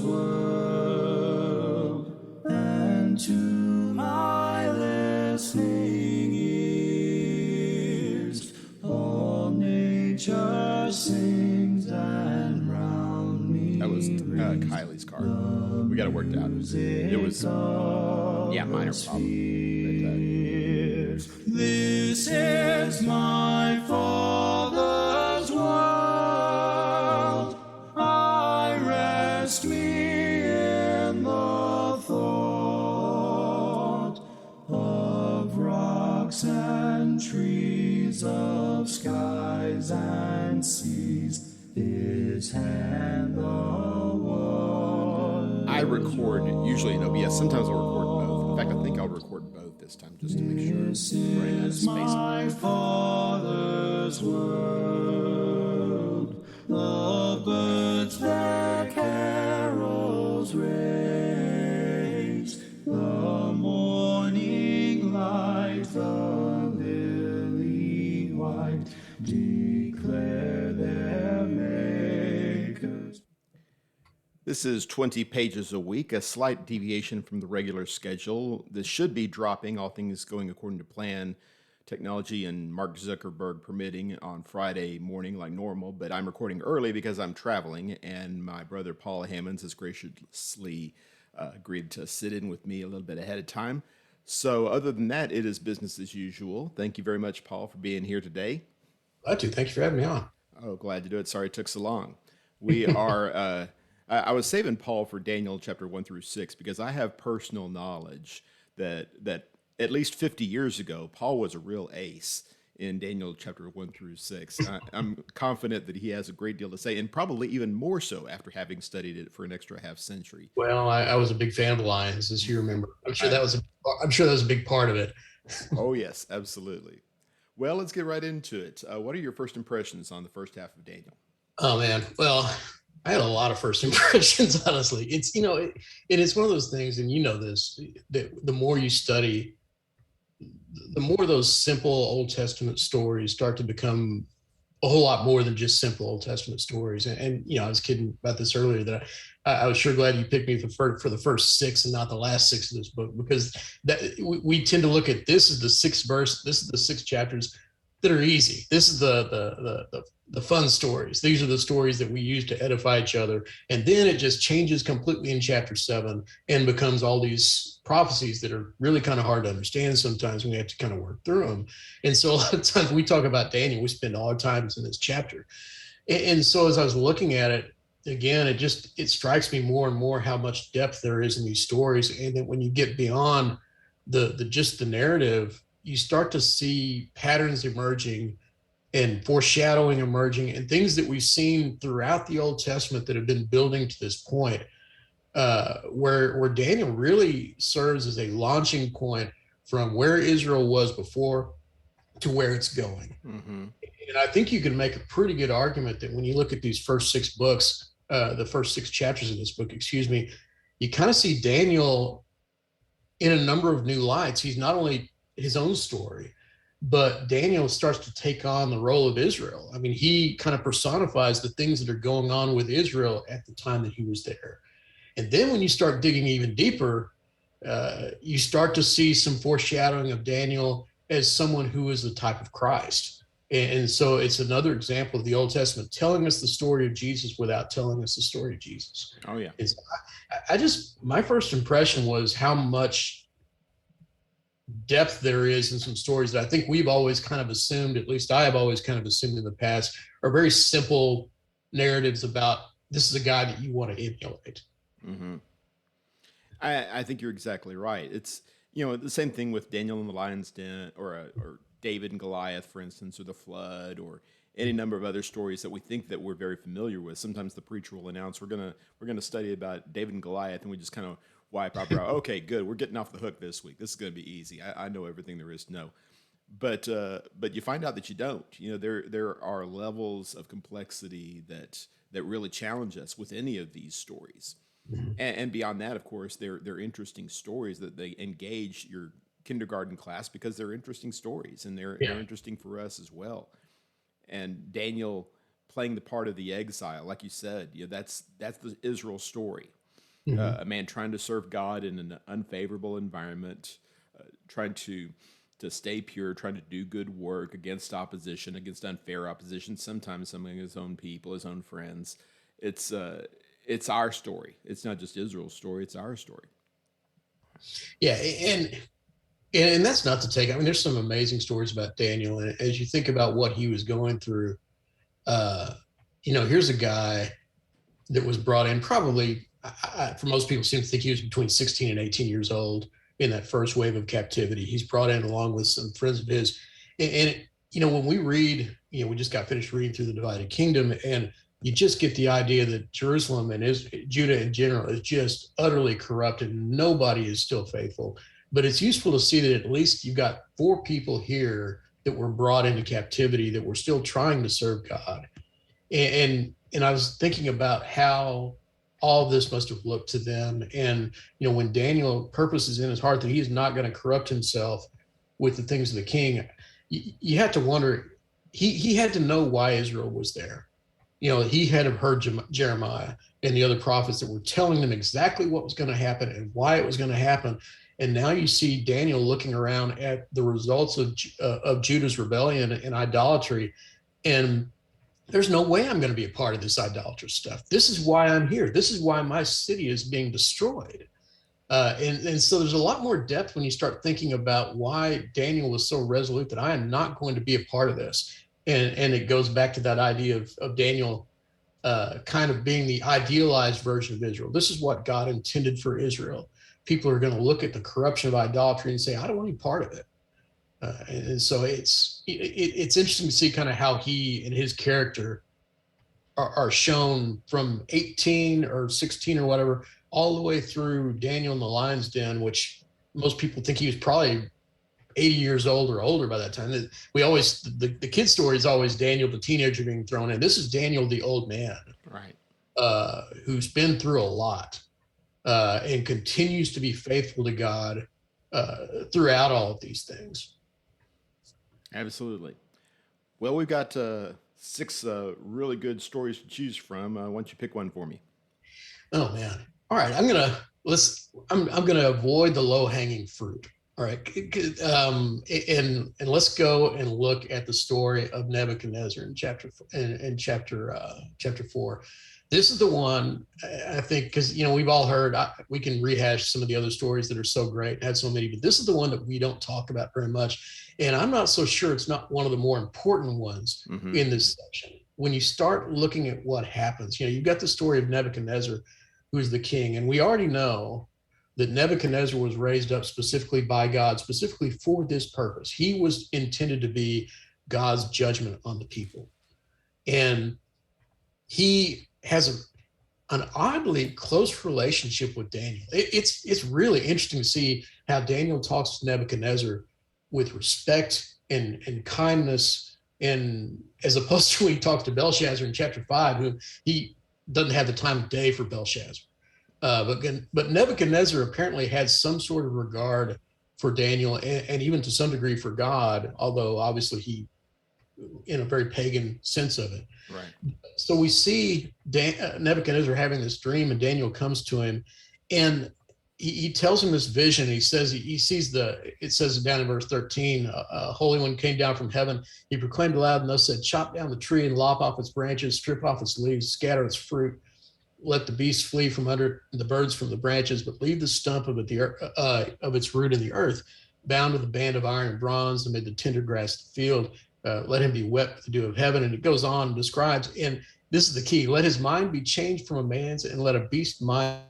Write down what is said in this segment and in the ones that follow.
world, and to my listening ears, all nature sings and round me. That was Kylie's card. We got it worked out. It was, minor problem. This is my Father's world. I rest me in the thought of rocks and trees, of skies and seas. His hand the one. I record usually in OBS. Sometimes I'll record both. In fact, I think I'll record both this time just to make sure. This is my Father's world. The birds their carols raise. The morning light, the lily white, declare their makers. This is 20 pages a week, a slight deviation from the regular schedule. This should be dropping, all things going according to plan, technology and Mark Zuckerberg permitting, on Friday morning like normal, but I'm recording early because I'm traveling, and my brother Paul Hammons has graciously agreed to sit in with me a little bit ahead of time. So other than that, it is business as usual. Thank you very much, Paul, for being here today. Glad to. Thank you for having me on. Oh, glad to do it. Sorry it took so long. We are... I was saving Paul for Daniel chapter 1 through 6 because I have personal knowledge that at least 50 years ago, Paul was a real ace in Daniel chapter 1 through 6. I'm confident that he has a great deal to say, and probably even more so after having studied it for an extra half century. Well, I was a big fan of the Lions, as you remember. I'm sure that was a big part of it. Oh, yes, absolutely. Well, let's get right into it. What are your first impressions on the first half of Daniel? Oh, man. Well, I had a lot of first impressions, honestly. It's, it's one of those things, and this, that the more you study, the more those simple Old Testament stories start to become a whole lot more than just simple Old Testament stories. And I was kidding about this earlier, that I was sure glad you picked me for the first 6 and not the last 6 of this book, because that we tend to look at this as the 6th verse. This is the 6 chapters that are easy. This is the fun stories. These are the stories that we use to edify each other. And then it just changes completely in chapter 7 and becomes all these prophecies that are really kind of hard to understand sometimes, when we have to kind of work through them. And so a lot of times we talk about Daniel, we spend all our time in this chapter. And so as I was looking at it, again, it strikes me more and more how much depth there is in these stories. And that when you get beyond the narrative, you start to see patterns emerging and foreshadowing emerging, and things that we've seen throughout the Old Testament that have been building to this point, where Daniel really serves as a launching point from where Israel was before to where it's going. Mm-hmm. And I think you can make a pretty good argument that when you look at these first 6 books, the first 6 chapters of this book, you kind of see Daniel in a number of new lights. He's not only his own story, but Daniel starts to take on the role of Israel. I mean, he kind of personifies the things that are going on with Israel at the time that he was there. And then when you start digging even deeper, you start to see some foreshadowing of Daniel as someone who is the type of Christ. And so it's another example of the Old Testament telling us the story of Jesus without telling us the story of Jesus. Oh, yeah. My first impression was how much depth there is in some stories that I think we've always kind of assumed, at least I have always kind of assumed in the past, are very simple narratives about this is a guy that you want to emulate. Mm-hmm. I think you're exactly right. It's, the same thing with Daniel and the Lion's Den, or David and Goliath, for instance, or the flood, or any number of other stories that we think that we're very familiar with. Sometimes the preacher will announce we're gonna study about David and Goliath, and we just kind of wipe our brow. Okay, good. We're getting off the hook this week. This is going to be easy. I know everything there is to know. But you find out that you don't. There are levels of complexity that really challenge us with any of these stories. Mm-hmm. And beyond that, of course, they're interesting stories that they engage your kindergarten class because they're interesting stories, and they're interesting for us as well. And Daniel playing the part of the exile, like you said, that's the Israel story. Mhm. A man trying to serve God in an unfavorable environment, trying to stay pure, trying to do good work against opposition, against unfair opposition. Sometimes among his own people, his own friends. It's it's our story. It's not just Israel's story. It's our story. Yeah, and that's not to take. I mean, there's some amazing stories about Daniel, and as you think about what he was going through, uh, here's a guy that was brought in probably for most people seem to think he was between 16 and 18 years old in that first wave of captivity. He's brought in along with some friends of his, and when we read, we just got finished reading through the divided kingdom, and you just get the idea that Jerusalem and Judah in general is just utterly corrupted. Nobody is still faithful. But it's useful to see that at least you've got four people here that were brought into captivity that were still trying to serve God. And I was thinking about how all of this must have looked to them. And when Daniel purposes in his heart that he is not going to corrupt himself with the things of the king, you have to wonder. He had to know why Israel was there. He had heard Jeremiah and the other prophets that were telling them exactly what was going to happen and why it was going to happen. And now you see Daniel looking around at the results of Judah's rebellion and idolatry, and there's no way I'm going to be a part of this idolatrous stuff. This is why I'm here. This is why my city is being destroyed. And so there's a lot more depth when you start thinking about why Daniel was so resolute that I am not going to be a part of this. And it goes back to that idea of Daniel kind of being the idealized version of Israel. This is what God intended for Israel. People are going to look at the corruption of idolatry and say, I don't want any part of it. And so it's interesting to see kind of how he and his character are shown from 18 or 16 or whatever all the way through Daniel in the lion's den, which most people think he was probably 80 years old or older by that time. We always the kid story is always Daniel the teenager being thrown in. This is Daniel the old man, Right. who's been through a lot and continues to be faithful to God throughout all of these things. Absolutely. Well, we've got six really good stories to choose from. Why don't you pick one for me? Oh man! All right, I'm gonna avoid the low hanging fruit. All right, and let's go and look at the story of Nebuchadnezzar in chapter 4. This is the one I think because we've all heard. We can rehash some of the other stories that are so great, had so many, but this is the one that we don't talk about very much. And I'm not so sure it's not one of the more important ones in this section. When you start looking at what happens, you've got the story of Nebuchadnezzar, who's the king, and we already know that Nebuchadnezzar was raised up specifically by God, specifically for this purpose. He was intended to be God's judgment on the people. And he has an oddly close relationship with Daniel. It's really interesting to see how Daniel talks to Nebuchadnezzar with respect and kindness, and as opposed to when he talks to Belshazzar in chapter 5, who he doesn't have the time of day for Belshazzar. But Nebuchadnezzar apparently had some sort of regard for Daniel and even to some degree for God, although obviously he, in a very pagan sense of it. Right. So we see Nebuchadnezzar having this dream, and Daniel comes to him, and he tells him this vision. He says he sees it says down in verse 13, a holy one came down from heaven. He proclaimed aloud and thus said, chop down the tree and lop off its branches, strip off its leaves, scatter its fruit. Let the beasts flee from under the birds from the branches, but leave the stump of its root in the earth, bound with a band of iron and bronze amid the tender grass of the field. Let him be wet with the dew of heaven. And it goes on and describes, and this is the key, let his mind be changed from a man's, and let a beast mind.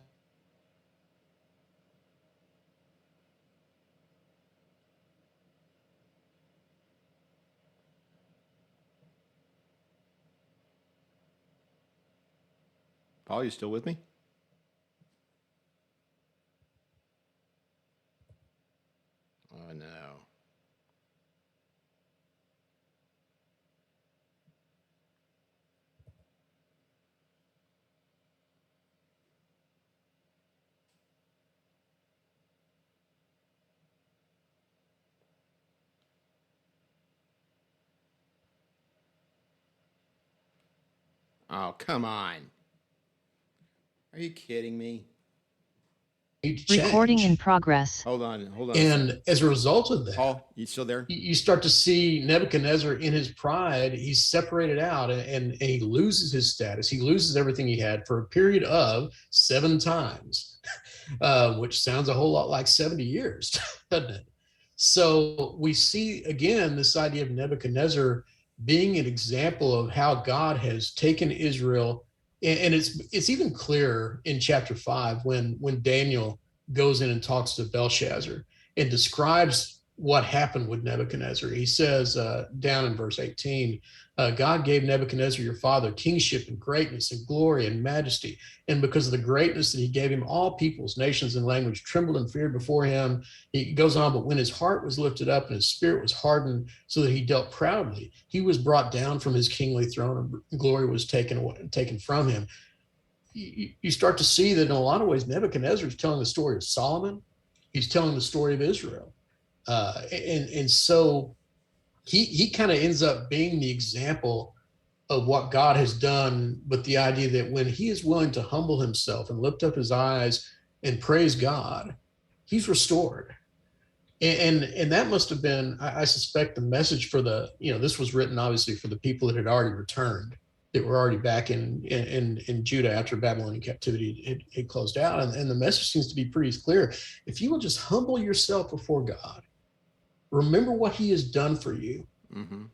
Paul, you still with me? Oh, no. Oh, come on. Are you kidding me? need to Recording in change. progress. Hold on a second. And as a result of that, Paul, you still there? you start to see Nebuchadnezzar in his pride. He's separated out, and he loses his status. He loses everything he had for a period of 7 times, which sounds a whole lot like 70 years, doesn't it? So we see again this idea of Nebuchadnezzar being an example of how God has taken Israel. And it's even clearer in chapter 5 when Daniel goes in and talks to Belshazzar and describes what happened with Nebuchadnezzar. He says down in verse 18, God gave Nebuchadnezzar your father kingship and greatness and glory and majesty. And because of the greatness that he gave him, all peoples, nations, and language trembled and feared before him. He goes on, but when his heart was lifted up and his spirit was hardened so that he dealt proudly, he was brought down from his kingly throne and glory was taken from him. You start to see that in a lot of ways, Nebuchadnezzar is telling the story of Solomon. He's telling the story of Israel. And so he kind of ends up being the example of what God has done, but the idea that when he is willing to humble himself and lift up his eyes and praise God, he's restored. And that must have been, I suspect, the message for this was written obviously for the people that had already returned, that were already back in Judah after Babylonian captivity had closed out. And the message seems to be pretty clear. If you will just humble yourself before God, remember what he has done for you,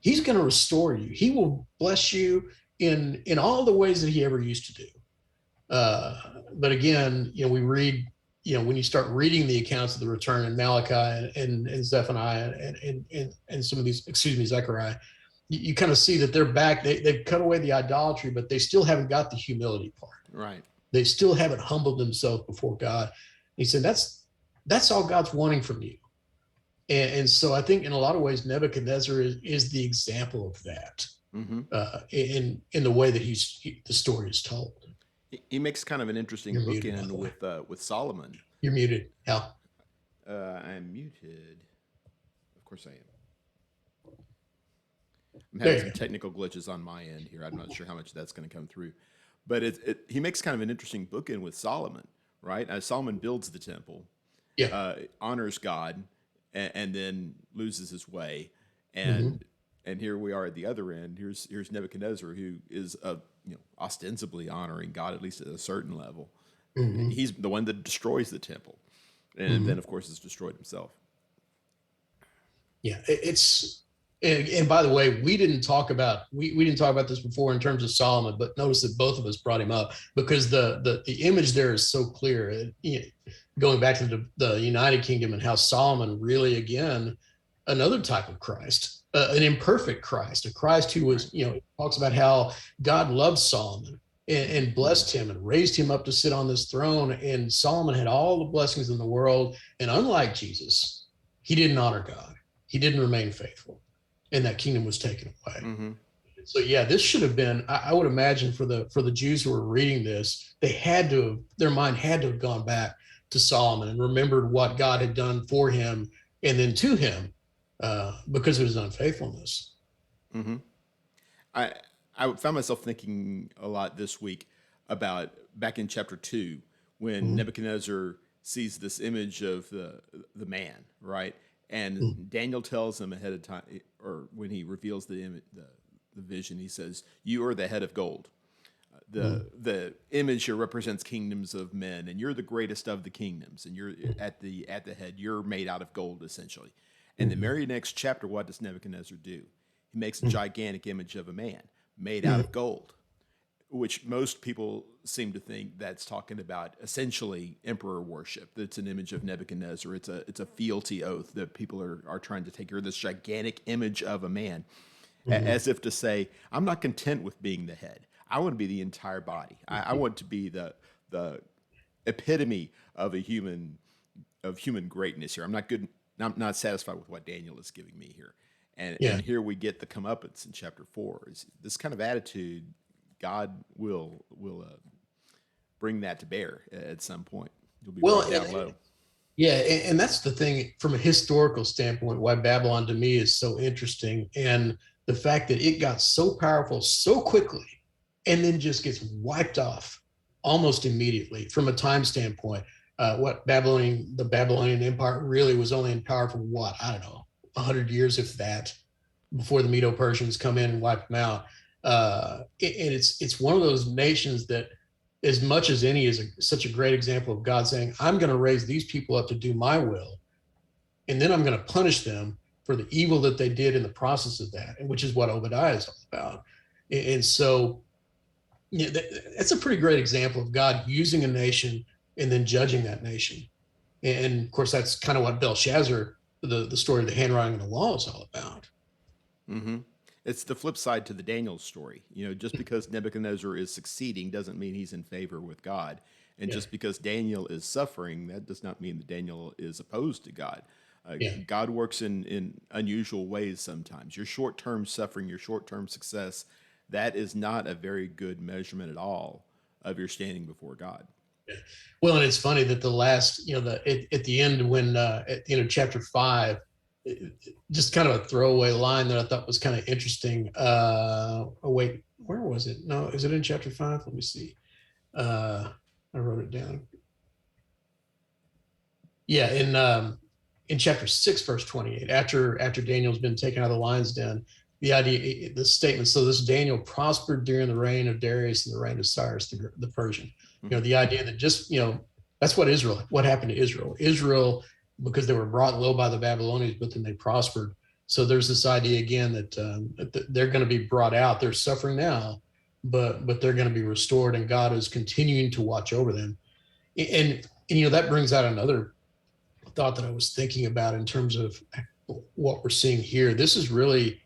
he's going to restore you. He will bless you in all the ways that he ever used to do. But again, we read, when you start reading the accounts of the return in Malachi and Zephaniah and some of these, Zechariah, you kind of see that they're back. They've cut away the idolatry, but they still haven't got the humility part. Right. They still haven't humbled themselves before God. He said, that's all God's wanting from you. And so I think in a lot of ways, Nebuchadnezzar is the example of that in the way that the story is told. He makes kind of an interesting bookend with Solomon. You're muted, Hal. I'm muted. Of course I am. I'm having some technical glitches on my end here. I'm not sure how much that's going to come through. But he makes kind of an interesting bookend with Solomon, right? As Solomon builds the temple, honors God, and then loses his way. And here we are at the other end. Here's Nebuchadnezzar, who is ostensibly honoring God, at least at a certain level. He's the one that destroys the temple, and then of course is destroyed himself. Yeah, and by the way, we didn't talk about this before in terms of Solomon, but notice that both of us brought him up because the image there is so clear. Going back to the United Kingdom and how Solomon really, again, another type of Christ, an imperfect Christ, a Christ who was, talks about how God loved Solomon and blessed him and raised him up to sit on this throne. And Solomon had all the blessings in the world. And unlike Jesus, he didn't honor God. He didn't remain faithful. And that kingdom was taken away. So yeah, this should have been, I would imagine for the Jews who were reading this, their mind had to have gone back to Solomon and remembered what God had done for him and then to him because of his unfaithfulness. I found myself thinking a lot this week about back in chapter 2 when Nebuchadnezzar sees this image of the man, right? And Daniel tells him ahead of time, or when he reveals the vision, he says, "You are the head of gold." The image here represents kingdoms of men, and you're the greatest of the kingdoms, and you're at the head. You're made out of gold, essentially. And the very next chapter, what does Nebuchadnezzar do? He makes a gigantic image of a man made out of gold, which most people seem to think that's talking about essentially emperor worship. That's an image of Nebuchadnezzar. It's a fealty oath that people are trying to take here. This gigantic image of a man, as if to say, I'm not content with being the head. I want to be the entire body. I want to be the epitome of human greatness here. I'm not satisfied with what Daniel is giving me here. And here we get the comeuppance in chapter 4. Is this kind of attitude, God will bring that to bear at some point. He'll be brought down low. Yeah, and that's the thing from a historical standpoint, why Babylon to me is so interesting, and the fact that it got so powerful so quickly and then just gets wiped off almost immediately from a time standpoint. the Babylonian Empire really was only in power for what, I don't know, 100 years, if that, before the Medo-Persians come in and wipe them out. And it's one of those nations that, as much as any, is such a great example of God saying, I'm going to raise these people up to do my will, and then I'm going to punish them for the evil that they did in the process of that, and which is what Obadiah is all about. And so, yeah, that's a pretty great example of God using a nation and then judging that nation. And of course, that's kind of what Belshazzar, the story of the handwriting of the law, is all about. Mm-hmm. It's the flip side to the Daniel story. Just because Nebuchadnezzar is succeeding doesn't mean he's in favor with God. And Yeah. just because Daniel is suffering, that does not mean that Daniel is opposed to God. Yeah. God works in unusual ways sometimes. Your short term suffering, your short term success, that is not a very good measurement at all of your standing before God. Yeah. Well, and it's funny that the last, at the end, when at the end of chapter 5, just kind of a throwaway line that I thought was kind of interesting. Oh wait, where was it? No, is it in chapter 5? Let me see. I wrote it down. Yeah, in chapter 6, verse 28, after Daniel's been taken out of the lion's den, the statement. So this Daniel prospered during the reign of Darius and the reign of Cyrus the Persian. The idea that that's what happened to Israel, because they were brought low by the Babylonians, but then they prospered. So there's this idea again that they're going to be brought out. They're suffering now, but they're going to be restored, and God is continuing to watch over them. And that brings out another thought that I was thinking about in terms of what we're seeing here. This is really,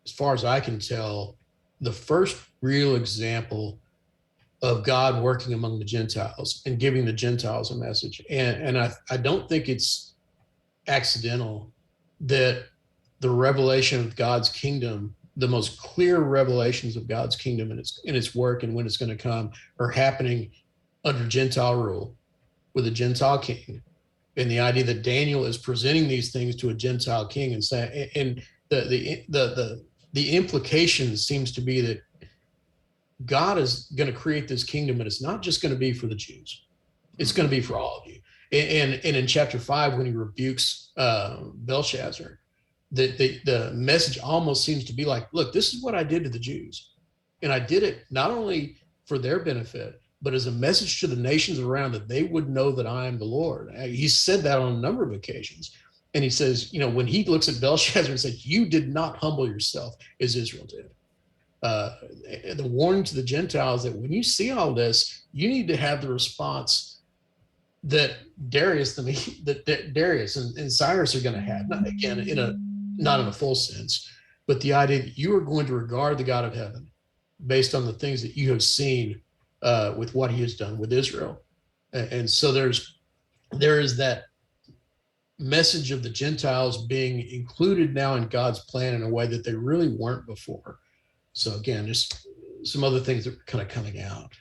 as far as I can tell, the first real example of God working among the Gentiles and giving the Gentiles a message. And I don't think it's accidental that the revelation of God's kingdom, the most clear revelations of God's kingdom in its work and when it's going to come, are happening under Gentile rule with a Gentile king. And the idea that Daniel is presenting these things to a Gentile king and saying, and the implication seems to be that God is going to create this kingdom, and it's not just going to be for the Jews; it's going to be for all of you. And in chapter 5, when he rebukes Belshazzar, the message almost seems to be like, "Look, this is what I did to the Jews, and I did it not only for their benefit, but as a message to the nations around, that they would know that I am the Lord." He said that on a number of occasions. And he says, when he looks at Belshazzar and says, "You did not humble yourself as Israel did." The warning to the Gentiles that when you see all this, you need to have the response that Darius and Cyrus are going to have. Not in a full sense, but the idea that you are going to regard the God of heaven based on the things that you have seen with what he has done with Israel. And so there is that message of the Gentiles being included now in God's plan in a way that they really weren't before. So again, just some other things that are kind of coming out.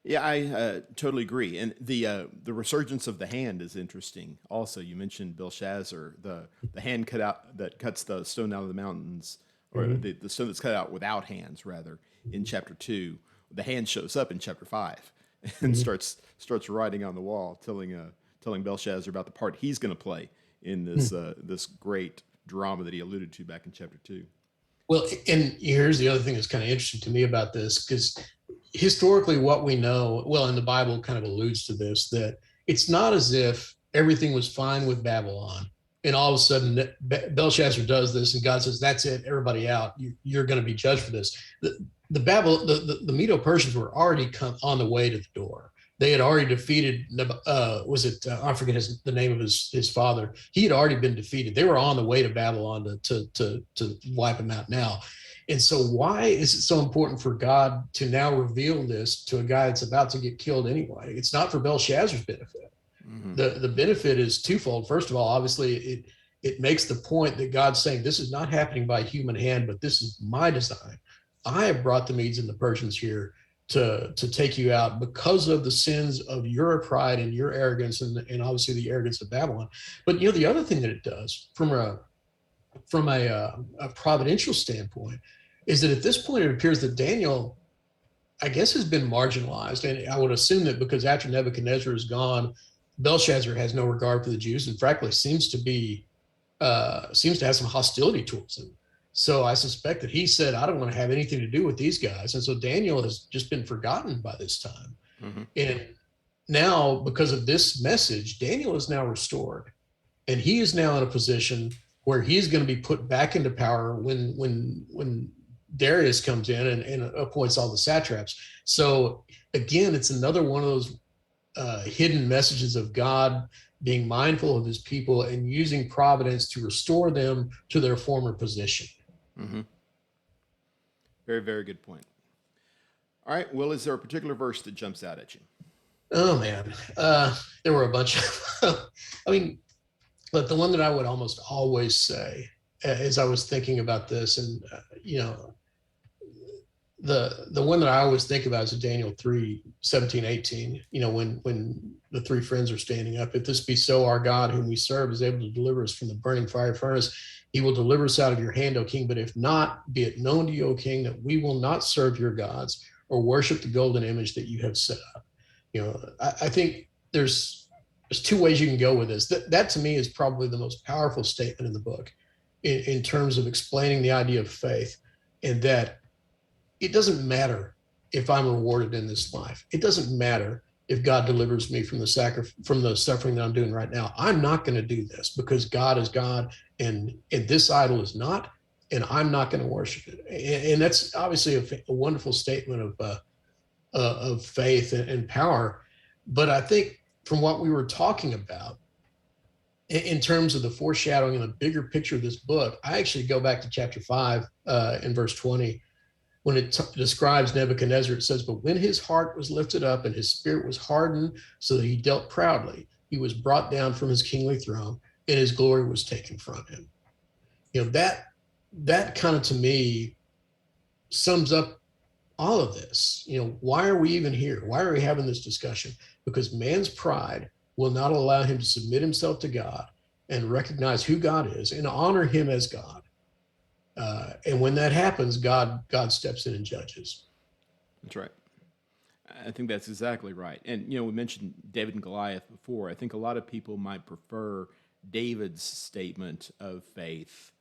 Yeah, I totally agree. And the resurgence of the hand is interesting. Also, you mentioned Belshazzar, the hand cut out that cuts the stone out of the mountains, or the stone that's cut out without hands, rather, in chapter 2. The hand shows up in chapter 5 and starts writing on the wall, telling Belshazzar about the part he's going to play in this great drama that he alluded to back in chapter 2. Well, and here's the other thing that's kind of interesting to me about this, because historically what we know, and the Bible kind of alludes to this, that it's not as if everything was fine with Babylon and all of a sudden Belshazzar does this and God says, "That's it, everybody out. You're going to be judged for this." The Medo-Persians were already on the way to the door. They had already defeated, I forget the name of his father. He had already been defeated. They were on the way to Babylon to wipe him out now. And so why is it so important for God to now reveal this to a guy that's about to get killed anyway? It's not for Belshazzar's benefit. Mm-hmm. The benefit is twofold. First of all, obviously, it makes the point that God's saying, this is not happening by human hand, but this is my design. I have brought the Medes and the Persians here to take you out because of the sins of your pride and your arrogance and obviously the arrogance of Babylon. But the other thing that it does from a providential standpoint is that at this point it appears that Daniel I guess has been marginalized. And I would assume that because after Nebuchadnezzar is gone, Belshazzar has no regard for the Jews and frankly seems to have some hostility towards them. So I suspect that he said, I don't want to have anything to do with these guys. And so Daniel has just been forgotten by this time. Mm-hmm. And now, because of this message, Daniel is now restored. And he is now in a position where he's going to be put back into power when Darius comes in and appoints all the satraps. So again, it's another one of those hidden messages of God being mindful of his people and using providence to restore them to their former position. Mm-hmm. Very, very good point. All right. Well, is there a particular verse that jumps out at you? Oh, man. There were a bunch of, I mean, but the one that I would almost always say as I was thinking about this, and, the one that I always think about is Daniel 3:17-18, when the three friends are standing up. If this be so, our God, whom we serve, is able to deliver us from the burning fire furnace. He will deliver us out of your hand, O king. But if not, be it known to you, O king, that we will not serve your gods or worship the golden image that you have set up. I think there's two ways you can go with this. That to me is probably the most powerful statement in the book in terms of explaining the idea of faith, and that it doesn't matter if I'm rewarded in this life. It doesn't matter if God delivers me from the suffering that I'm doing right now. I'm not going to do this because God is God and this idol is not, and I'm not going to worship it. And that's obviously a wonderful statement of faith and power. But I think from what we were talking about in terms of the foreshadowing and the bigger picture of this book, I actually go back to chapter 5 in verse 20. When it describes Nebuchadnezzar, it says, but when his heart was lifted up and his spirit was hardened so that he dealt proudly, he was brought down from his kingly throne and his glory was taken from him. That kind of, to me, sums up all of this. Why are we even here? Why are we having this discussion? Because man's pride will not allow him to submit himself to God and recognize who God is and honor him as God. And when that happens, God steps in and judges. That's right. I think that's exactly right. And, we mentioned David and Goliath before. I think a lot of people might prefer David's statement of faith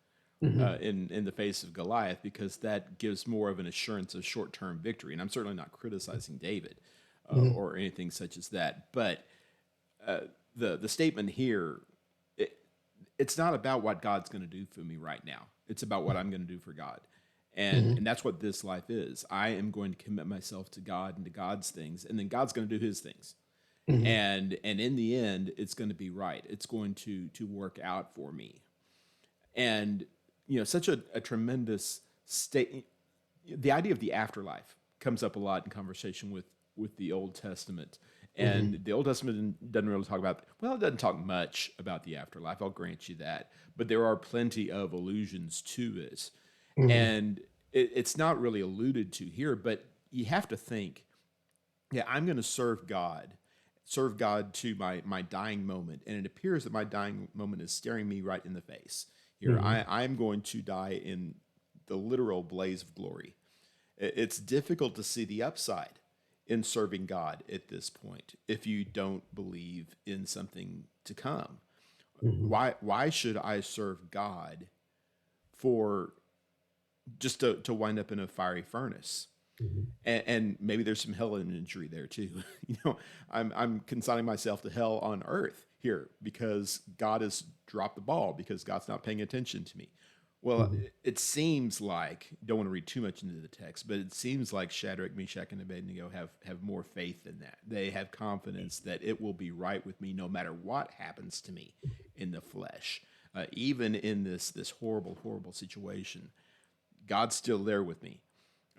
in the face of Goliath, because that gives more of an assurance of short-term victory. And I'm certainly not criticizing David or anything such as that. But the statement here, it's not about what God's going to do for me right now. It's about what I'm going to do for God. And that's what this life is. I am going to commit myself to God and to God's things, and then God's going to do his things. And in the end, it's going to be right. It's going to work out for me. And, such a tremendous state. The idea of the afterlife comes up a lot in conversation with the Old Testament. And the Old Testament doesn't really talk about, it doesn't talk much about the afterlife. I'll grant you that. But there are plenty of allusions to it. And it's not really alluded to here, but you have to think, I'm going to serve God to my dying moment. And it appears that my dying moment is staring me right in the face. Here, I'm going to die in the literal blaze of glory. It's difficult to see the upside in serving God at this point if you don't believe in something to come. Why should I serve God for just to wind up in a fiery furnace? And maybe there's some hell imagery there too. I'm consigning myself to hell on earth here because God has dropped the ball, because God's not paying attention to me. Well, it seems like, don't want to read too much into the text, but it seems like Shadrach, Meshech, and Abed-Nego have more faith in that. They have confidence that it will be right with me no matter what happens to me in the flesh. Even in this horrible, horrible situation, God's still there with me.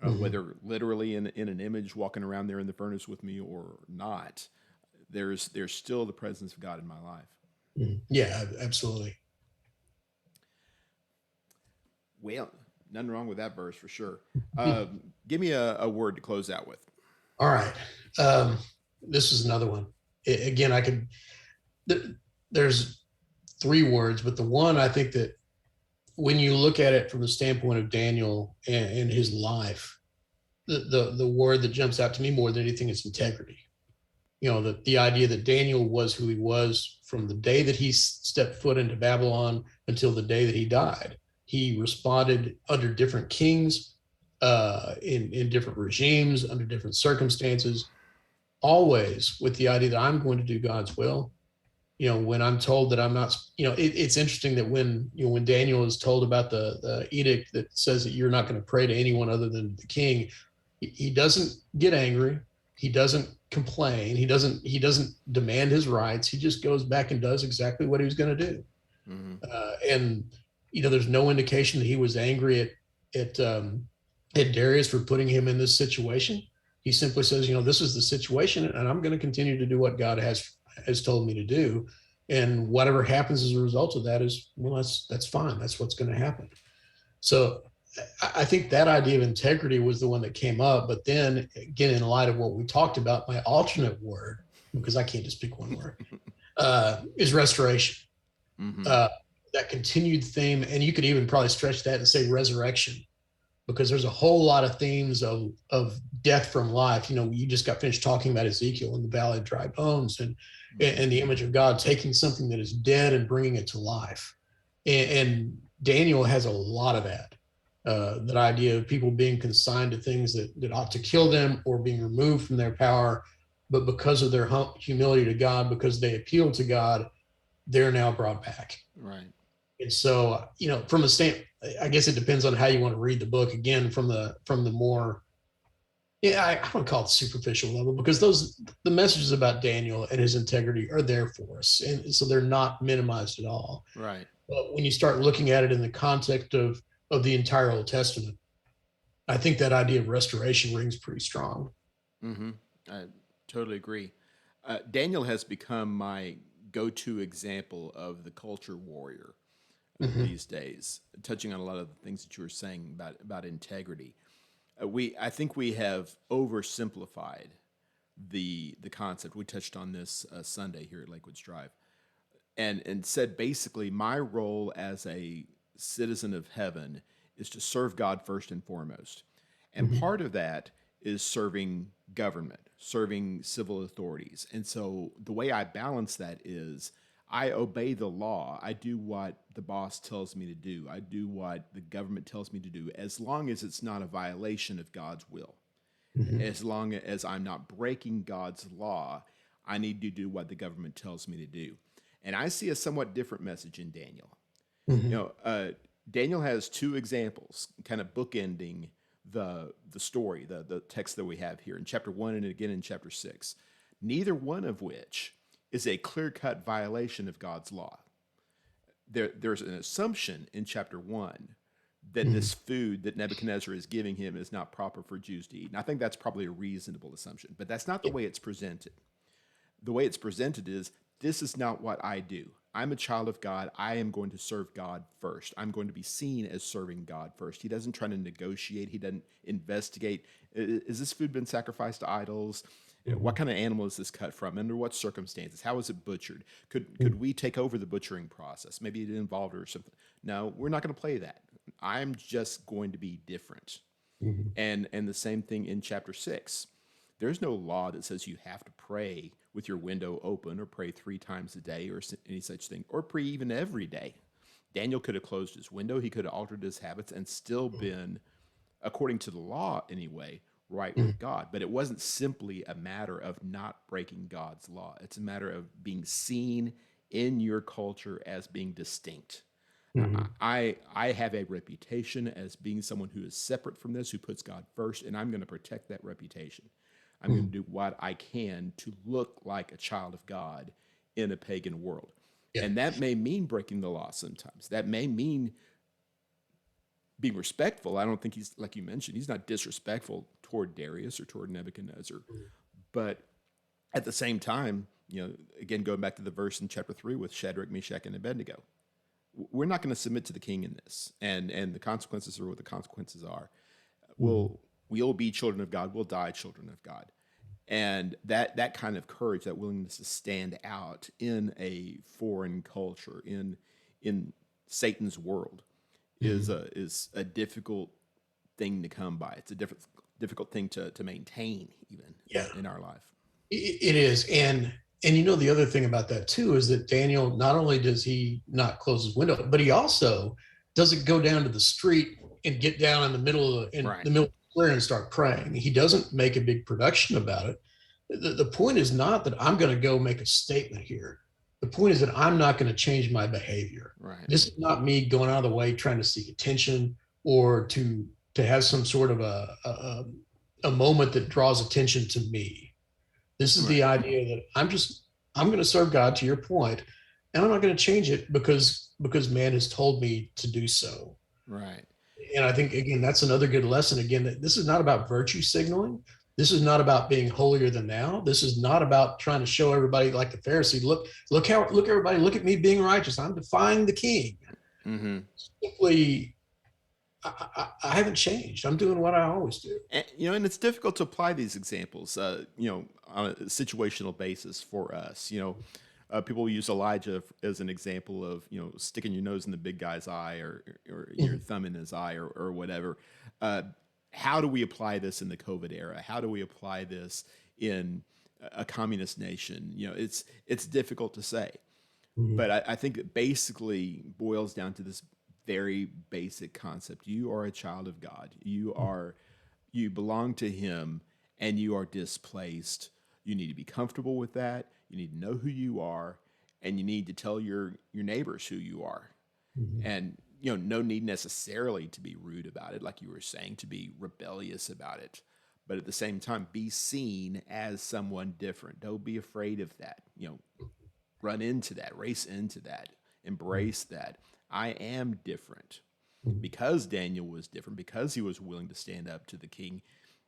Whether literally in an image walking around there in the furnace with me or not, there's still the presence of God in my life. Yeah, absolutely. Well, nothing wrong with that verse for sure. Give me a word to close out with. All right. This is another one. Again, there's 3 words, but the one I think that when you look at it from the standpoint of Daniel and his life, the word that jumps out to me more than anything is integrity. The idea that Daniel was who he was from the day that he stepped foot into Babylon until the day that he died. He responded under different kings, in different regimes, under different circumstances, always with the idea that I'm going to do God's will. When I'm told that I'm not, it's interesting that when Daniel is told about the edict that says that you're not going to pray to anyone other than the king, he doesn't get angry. He doesn't complain. He doesn't demand his rights. He just goes back and does exactly what he was going to do. Mm-hmm. And there's no indication that he was angry at Darius for putting him in this situation. He simply says, this is the situation, and I'm going to continue to do what God has told me to do. And whatever happens as a result of that is, well, that's fine. That's what's going to happen. So I think that idea of integrity was the one that came up. But then again, in light of what we talked about, my alternate word, because I can't just pick one word, is restoration. Mm-hmm. That continued theme, and you could even probably stretch that and say resurrection, because there's a whole lot of themes of death from life. You just got finished talking about Ezekiel in the Valley of Dry Bones, and the image of God taking something that is dead and bringing it to life. And Daniel has a lot of that. That idea of people being consigned to things that ought to kill them or being removed from their power, but because of their humility to God, because they appealed to God, they're now brought back. Right. And so, from I guess it depends on how you want to read the book. Again, from the more, I don't call it superficial level, because the messages about Daniel and his integrity are there for us, and so they're not minimized at all. Right. But when you start looking at it in the context of the entire Old Testament, I think that idea of restoration rings pretty strong. Mm-hmm. I totally agree. Daniel has become my go-to example of the culture warrior these days, touching on a lot of the things that you were saying about integrity. I think we have oversimplified the concept. We touched on this Sunday here at Lakewood's Drive, and said basically my role as a citizen of heaven is to serve God first and foremost. And part of that is serving government, serving civil authorities. And so the way I balance that is I obey the law. I do what the boss tells me to do. I do what the government tells me to do, as long as it's not a violation of God's will. As long as I'm not breaking God's law, I need to do what the government tells me to do. And I see a somewhat different message in Daniel. Daniel has two examples, kind of bookending the story, the text that we have here in chapter 1 and again in chapter 6, neither one of which is a clear-cut violation of God's law. There's an assumption in chapter 1 that this food that Nebuchadnezzar is giving him is not proper for Jews to eat. And I think that's probably a reasonable assumption, but that's not the way it's presented. The way it's presented is, this is not what I do. I'm a child of God. I am going to serve God first. I'm going to be seen as serving God first. He doesn't try to negotiate. He doesn't investigate. Is this food been sacrificed to idols? What kind of animal is this cut from? Under what circumstances? How is it butchered? Could we take over the butchering process? Maybe it involved or something. No, we're not going to play that. I'm just going to be different. And the same thing in chapter 6. There's no law that says you have to pray with your window open or pray 3 times a day or any such thing, or pray even every day. Daniel could have closed his window. He could have altered his habits and still been, according to the law anyway, right with God. But it wasn't simply a matter of not breaking God's law. It's a matter of being seen in your culture as being distinct. I have a reputation as being someone who is separate from this, who puts God first, and I'm going to protect that reputation. I'm going to do what I can to look like a child of God in a pagan world. Yeah. And that may mean breaking the law sometimes. That may mean being respectful. I don't think he's, like you mentioned, he's not disrespectful toward Darius or toward Nebuchadnezzar. But at the same time, again, going back to the verse in chapter 3 with Shadrach, Meshech, and Abed-Nego, we're not going to submit to the king in this. And the consequences are what the consequences are. We'll be children of God. We'll die children of God. And that kind of courage, that willingness to stand out in a foreign culture, in Satan's world, is a difficult thing to come by. It's a difficult thing to maintain even Yeah, in our life. it is. And you know, the other thing about that too is that Daniel, not only does he not close his window, but he also doesn't go down to the street and get down in the middle Right. of the square and start praying. He doesn't make a big production about it. The point is not that I'm going to go make a statement here. The point is that I'm not going to change my behavior. Right. This is not me going out of the way trying to seek attention or to have some sort of a moment that draws attention to me. This is the idea that I'm going to serve God, to your point, and I'm not going to change it because man has told me to do so. Right. And I think, again, that's another good lesson. Again, that this is not about virtue signaling. This is not about being holier than thou. This is not about trying to show everybody, like the Pharisee, look everybody, look at me being righteous. I'm defying the king. Mm-hmm. Simply, I haven't changed. I'm doing what I always do. And, and it's difficult to apply these examples, on a situational basis for us. People use Elijah as an example of, sticking your nose in the big guy's eye or your thumb in his eye or whatever. How do we apply this in the COVID era? How do we apply this in a communist nation? It's difficult to say, but I think it basically boils down to this very basic concept. You are a child of God. You belong to him, and you are displaced. You need to be comfortable with that. You need to know who you are, and you need to tell your neighbors who you are. And no need necessarily to be rude about it, like you were saying, to be rebellious about it. But at the same time, be seen as someone different. Don't be afraid of that. Run into that, race into that, embrace that. I am different. Because Daniel was different, because he was willing to stand up to the king,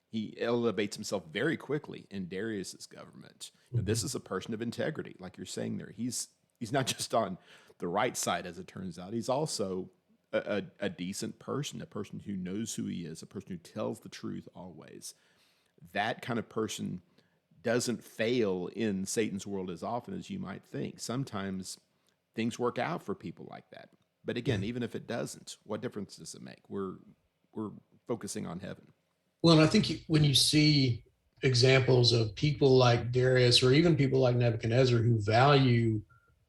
he elevates himself very quickly in Darius's government. This is a person of integrity, like you're saying there. He's not just on the right side, as it turns out. He's also a decent person, a person who knows who he is, a person who tells the truth always. That kind of person doesn't fail in Satan's world as often as you might think. Sometimes things work out for people like that. But again, even if it doesn't, what difference does it make? We're focusing on heaven. Well, and I think when you see examples of people like Darius or even people like Nebuchadnezzar who value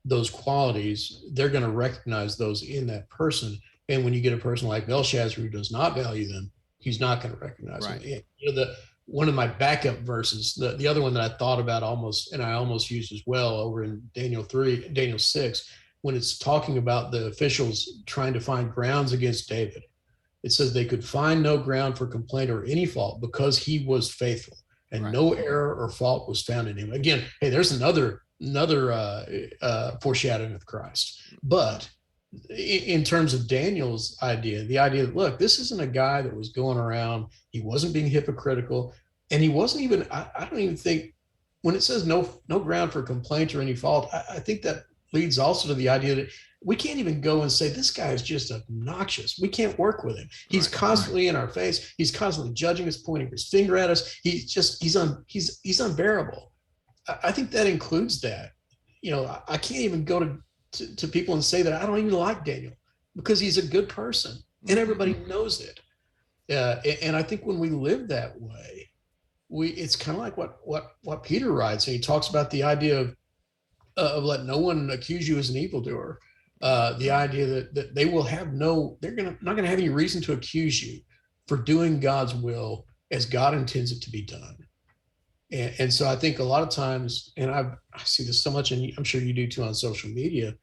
those qualities, they're going to recognize those in that person. And when you get a person like Belshazzar who does not value them, he's not going to recognize them. One of my backup verses, the other one that I thought about almost used as well over in Daniel 6, when it's talking about the officials trying to find grounds against David. It says they could find no ground for complaint or any fault because he was faithful and no error or fault was found in him. Again, hey, there's another foreshadowing of Christ. But in terms of Daniel's idea, the idea that, look, this isn't a guy that was going around, he wasn't being hypocritical, and he wasn't even, I don't even think, when it says no ground for complaint or any fault, I think that leads also to the idea that we can't even go and say, this guy is just obnoxious. We can't work with him. He's constantly in our face. He's constantly judging us, pointing his finger at us. He's unbearable. I think that includes that. I can't even go to people and say that I don't even like Daniel because he's a good person and everybody knows it. And I think when we live that way, it's kind of like what Peter writes, and he talks about the idea of let no one accuse you as an evildoer. The idea that they will have not going to have any reason to accuse you for doing God's will as God intends it to be done. And so I think a lot of times, and I see this so much, and I'm sure you do too on social media,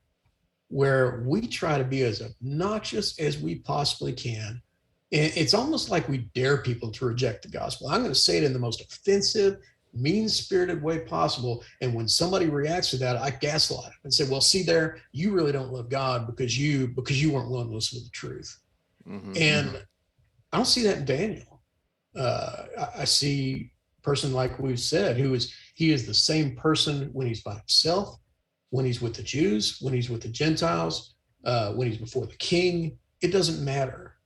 where we try to be as obnoxious as we possibly can. And it's almost like we dare people to reject the gospel. I'm going to say it in the most offensive, mean-spirited way possible. And when somebody reacts to that, I gaslight them and say, well, see there, you really don't love God because you weren't willing to listen to the truth. And I don't see that in Daniel. I see a person, like we've said, he is the same person when he's by himself, when he's with the Jews, when he's with the Gentiles, when he's before the king. It doesn't matter.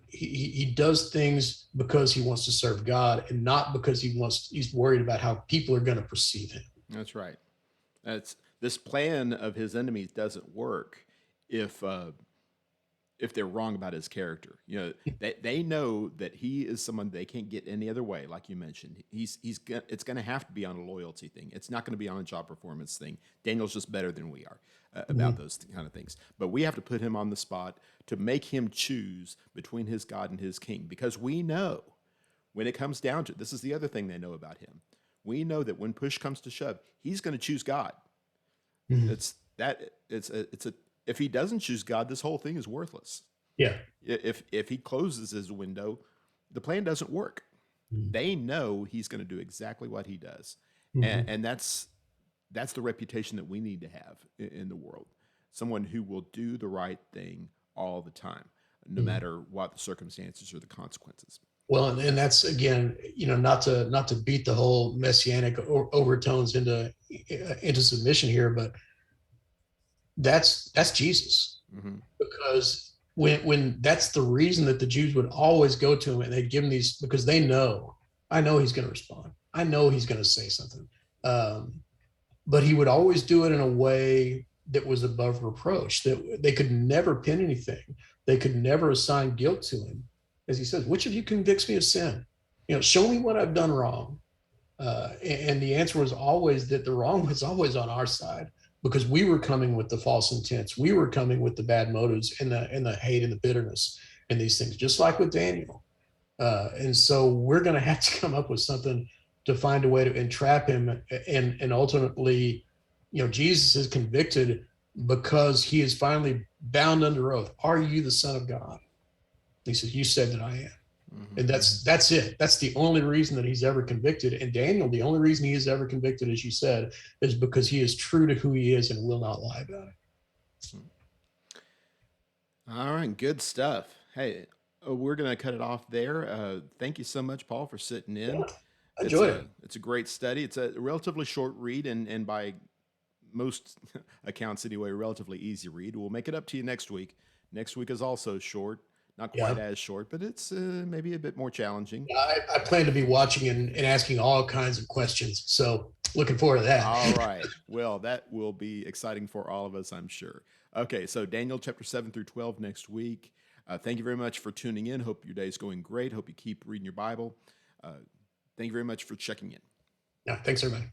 He does things because he wants to serve God and not because he's worried about how people are going to perceive him. That's right. This plan of his enemies doesn't work if if they're wrong about his character. You know, they know that he is someone they can't get any other way. Like you mentioned, it's going to have to be on a loyalty thing. It's not going to be on a job performance thing. Daniel's just better than we are about those kind of things. But we have to put him on the spot to make him choose between his God and his king, because we know when it comes down to this is the other thing they know about him. We know that when push comes to shove, he's going to choose God. Mhm. If he doesn't choose God, this whole thing is worthless. Yeah. If he closes his window, the plan doesn't work. Mhm. They know he's going to do exactly what he does, Mhm. and that's the reputation that we need to have in the world. Someone who will do the right thing all the time, no Mhm. matter what the circumstances or the consequences. Well, and that's again, not to beat the whole messianic overtones into submission here, but that's Jesus, Mm-hmm. because when that's the reason that the Jews would always go to him, and they'd give him these, because they know, I know he's going to respond, I know he's going to say something, but he would always do it in a way that was above reproach, that they could never pin anything, they could never assign guilt to him, as he says, which of you convicts me of sin? Show me what I've done wrong. And the answer was always that the wrong was always on our side, because we were coming with the false intents, we were coming with the bad motives and the hate and the bitterness and these things, just like with Daniel. And so we're going to have to come up with something to find a way to entrap him, and ultimately, Jesus is convicted because he is finally bound under oath. Are you the Son of God? He says, you said that I am. Mm-hmm. And that's it. That's the only reason that he's ever convicted. And Daniel, the only reason he is ever convicted, as you said, is because he is true to who he is and will not lie about it. All right, good stuff. Hey, we're going to cut it off there. Thank you so much, Paul, for sitting in. Yeah, I enjoyed it. It's a great study. It's a relatively short read, and by most accounts anyway, a relatively easy read. We'll make it up to you next week. Next week is also short, not quite Yeah. as short, but it's maybe a bit more challenging. I plan to be watching and asking all kinds of questions. So looking forward to that. All right. Well, that will be exciting for all of us, I'm sure. Okay, so Daniel chapter 7 through 12 next week. Thank you very much for tuning in. Hope your day is going great. Hope you keep reading your Bible. Thank you very much for checking in. Yeah, thanks, everybody.